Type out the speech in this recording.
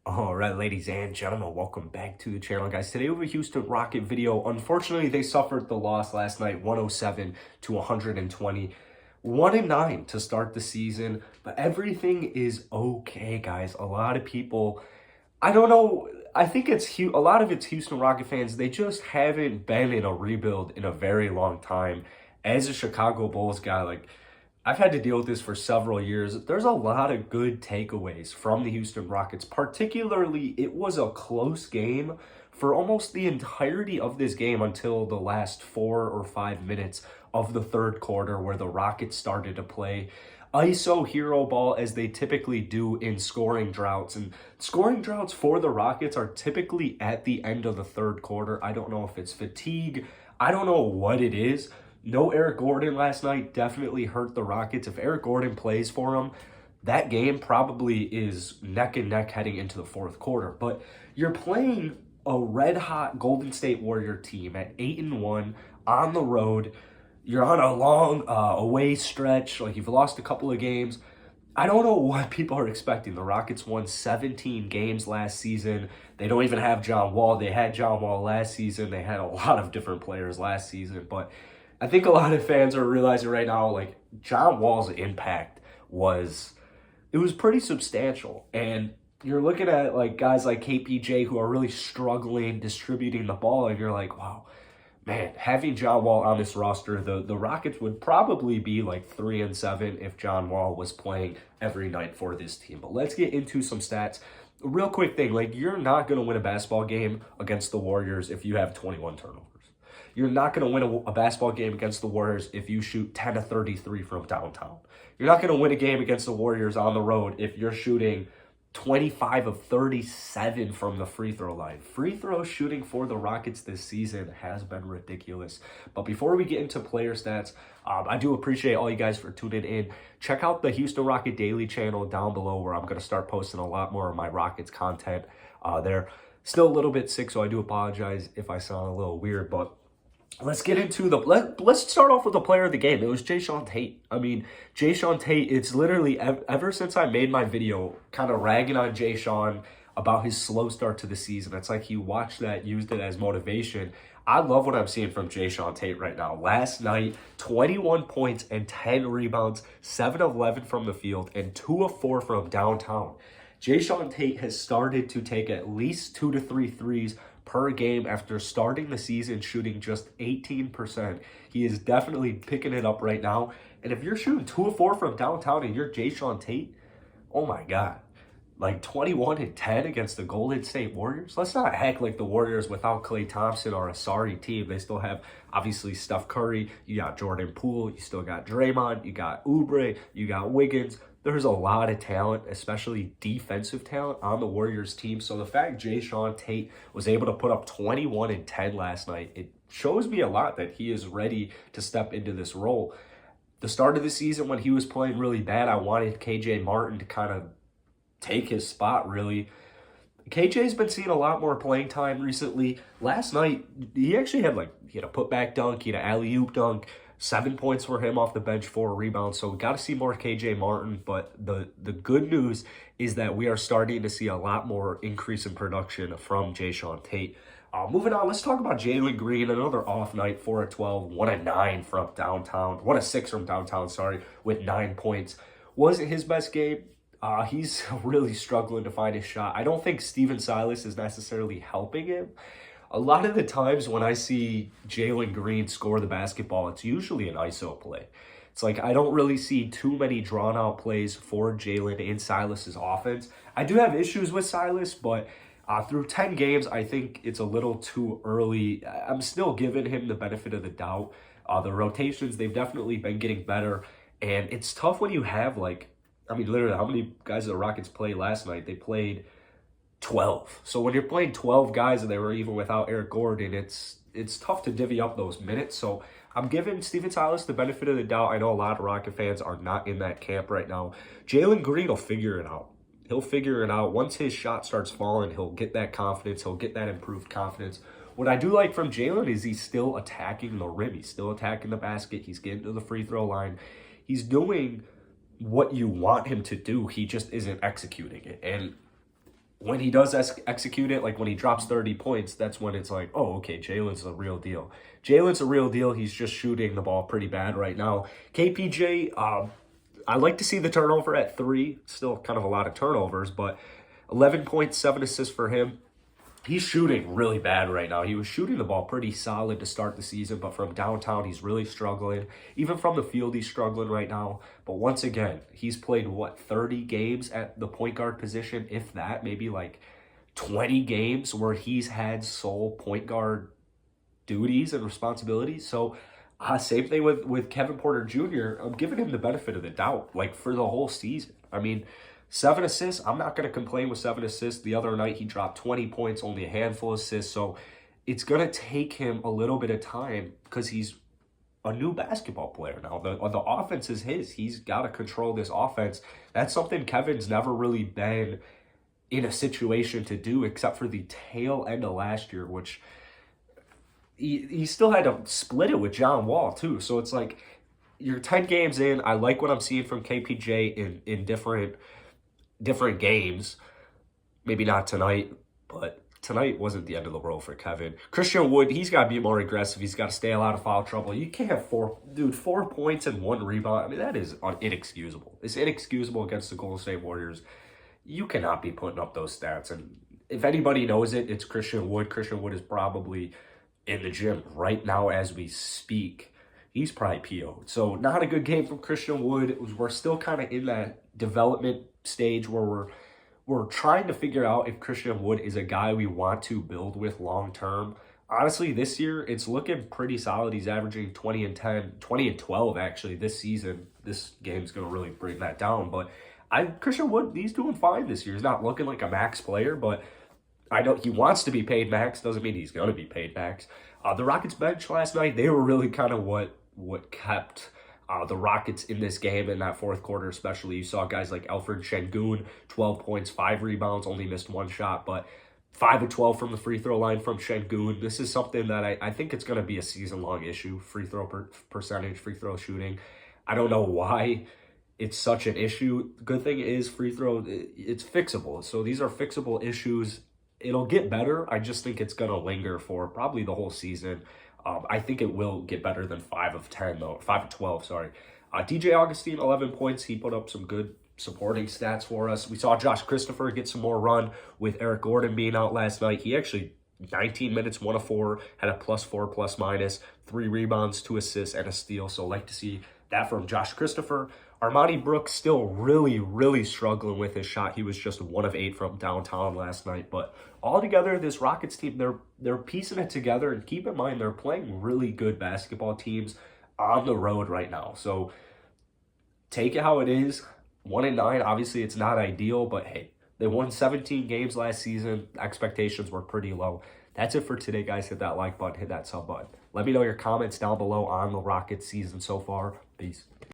All right, ladies and gentlemen, welcome back to the channel, guys. Today we have a Houston Rocket video. Unfortunately, they suffered the loss last night, 107 to 120. 1-9 to start the season, but everything is okay, guys. A lot of people, I don't know, I think a lot of it's Houston Rocket fans. They just haven't been in a rebuild in a very long time. As a Chicago Bulls guy, I've had to deal with this for several years. There's a lot of good takeaways from the Houston Rockets. Particularly, it was a close game for almost the entirety of this game until the last 4 or 5 minutes of the third quarter, where the Rockets started to play ISO hero ball as they typically do in scoring droughts. And scoring droughts for the Rockets are typically at the end of the third quarter. I don't know if it's fatigue. I don't know what it is. No Eric Gordon last night definitely hurt the Rockets. If Eric Gordon plays for them, that game probably is neck and neck heading into the fourth quarter. But you're playing a red-hot Golden State Warrior team at 8-1 on the road. You're on a long away stretch. You've lost a couple of games. I don't know what people are expecting. The Rockets won 17 games last season. They don't even have John Wall. They had John Wall last season. They had a lot of different players last season, but I think a lot of fans are realizing right now, John Wall's impact was pretty substantial. And you're looking at, guys like KPJ who are really struggling distributing the ball, and you're like, wow, man, having John Wall on this roster, the Rockets would probably be 3-7 if John Wall was playing every night for this team. But let's get into some stats. A real quick thing, you're not going to win a basketball game against the Warriors if you have 21 turnovers. You're not going to win a basketball game against the Warriors if you shoot 10 of 33 from downtown. You're not going to win a game against the Warriors on the road if you're shooting 25 of 37 from the free throw line. Free throw shooting for the Rockets this season has been ridiculous. But before we get into player stats, I do appreciate all you guys for tuning in. Check out the Houston Rocket Daily channel down below, where I'm going to start posting a lot more of my Rockets content there. Still a little bit sick, so I do apologize if I sound a little weird, but let's get into let's start off with the player of the game. It was Jae'Sean Tate. I mean, Jae'Sean Tate, it's literally ever since I made my video kind of ragging on Jae'Sean about his slow start to the season. It's like he watched that, used it as motivation. I love what I'm seeing from Jae'Sean Tate right now. Last night, 21 points and 10 rebounds, 7 of 11 from the field, and 2 of 4 from downtown. Jae'Sean Tate has started to take at least 2 to 3 threes per game after starting the season shooting just 18%. He is definitely picking it up right now. And if you're shooting 2 of 4 from downtown and you're Jae'Sean Tate, oh my God. 21 and 10 against the Golden State Warriors. Let's not act like the Warriors without Klay Thompson are a sorry team. They still have, obviously, Steph Curry. You got Jordan Poole. You still got Draymond. You got Oubre. You got Wiggins. There's a lot of talent, especially defensive talent, on the Warriors team. So the fact Jae'Sean Tate was able to put up 21 and 10 last night, it shows me a lot that he is ready to step into this role. The start of the season, when he was playing really bad, I wanted KJ Martin to kind of take his spot, really. KJ's been seeing a lot more playing time recently. Last night, he actually had he had a putback dunk, he had an alley-oop dunk, 7 points for him off the bench, 4 rebounds. So we got to see more KJ Martin. But the good news is that we are starting to see a lot more increase in production from Jae'Sean Tate. Moving on, let's talk about Jalen Green. Another off night, 4 of 12, 1 of 9 from downtown, 1 of 6 from downtown, with 9 points. Wasn't his best game. He's really struggling to find his shot. I don't think Steven Silas is necessarily helping him. A lot of the times when I see Jalen Green score the basketball, it's usually an ISO play. It's I don't really see too many drawn-out plays for Jalen in Silas's offense. I do have issues with Silas, but through 10 games, I think it's a little too early. I'm still giving him the benefit of the doubt. The rotations, they've definitely been getting better, and it's tough when you have, literally, how many guys the Rockets played last night? They played 12. So when you're playing 12 guys and they were even without Eric Gordon, it's tough to divvy up those minutes. So I'm giving Steven Silas the benefit of the doubt. I know a lot of Rocket fans are not in that camp right now. Jalen Green will figure it out. He'll figure it out. Once his shot starts falling, he'll get that confidence. He'll get that improved confidence. What I do like from Jalen is he's still attacking the rim. He's still attacking the basket. He's getting to the free throw line. He's doing what you want him to do. He just isn't executing it. And when he does execute it, like when he drops 30 points, that's when it's like, oh, okay, Jalen's the real deal. Jalen's a real deal. He's just shooting the ball pretty bad right now. KPJ, I like to see the turnover at 3. Still kind of a lot of turnovers, but 11 points, 7 assists for him. He's shooting really bad right now. He was shooting the ball pretty solid to start the season, but from downtown, he's really struggling. Even from the field, he's struggling right now. But once again, he's played, 30 games at the point guard position, if that, maybe like 20 games where he's had sole point guard duties and responsibilities. So same thing with Kevin Porter Jr. I'm giving him the benefit of the doubt, like for the whole season. I mean, 7 assists, I'm not going to complain with 7 assists. The other night, he dropped 20 points, only a handful of assists. So it's going to take him a little bit of time because he's a new basketball player now. The offense is his. He's got to control this offense. That's something Kevin's never really been in a situation to do except for the tail end of last year, which he still had to split it with John Wall, too. So it's like you're 10 games in. I like what I'm seeing from KPJ in different games. Maybe not tonight, but tonight wasn't the end of the world for Kevin. Christian Wood, he's got to be more aggressive. He's got to stay out of foul trouble. You can't have 4 points and 1 rebound. I mean, that is inexcusable. It's inexcusable against the Golden State Warriors. You cannot be putting up those stats. And if anybody knows it, it's Christian Wood. Christian Wood is probably in the gym right now as we speak. He's probably PO'd. So not a good game from Christian Wood. We're still kind of in that development stage where we're trying to figure out if Christian Wood is a guy we want to build with long term. Honestly, this year it's looking pretty solid. He's averaging 20 and 10, 20 and 12 actually this season. This game's going to really bring that down, but Christian Wood, he's doing fine this year. He's not looking like a max player, but I know he wants to be paid max. Doesn't mean he's going to be paid max. The Rockets bench last night, they were really kind of what kept the Rockets in this game in that fourth quarter especially. You saw guys like Alfred Şengün, 12 points, 5 rebounds, only missed 1 shot, but 5 of 12 from the free throw line from Şengün. This is something that I think it's going to be a season-long issue, free throw percentage, free throw shooting. I don't know why it's such an issue. Good thing is free throw, it's fixable. So these are fixable issues. It'll get better. I just think it's going to linger for probably the whole season. I think it will get better than 5 of 10, though. 5 of 12, sorry. DJ Augustine, 11 points. He put up some good supporting stats for us. We saw Josh Christopher get some more run with Eric Gordon being out last night. He actually, 19 minutes, 1 of 4, had a +4 ±, 3 rebounds, 2 assists, and a steal. So like to see that from Josh Christopher. Armani Brooks still really, really struggling with his shot. He was just 1 of 8 from downtown last night. But altogether, this Rockets team, they're piecing it together. And keep in mind, they're playing really good basketball teams on the road right now. So take it how it is. 1-9, obviously it's not ideal, but hey, they won 17 games last season. Expectations were pretty low. That's it for today, guys. Hit that like button, hit that sub button. Let me know your comments down below on the Rockets season so far. Peace.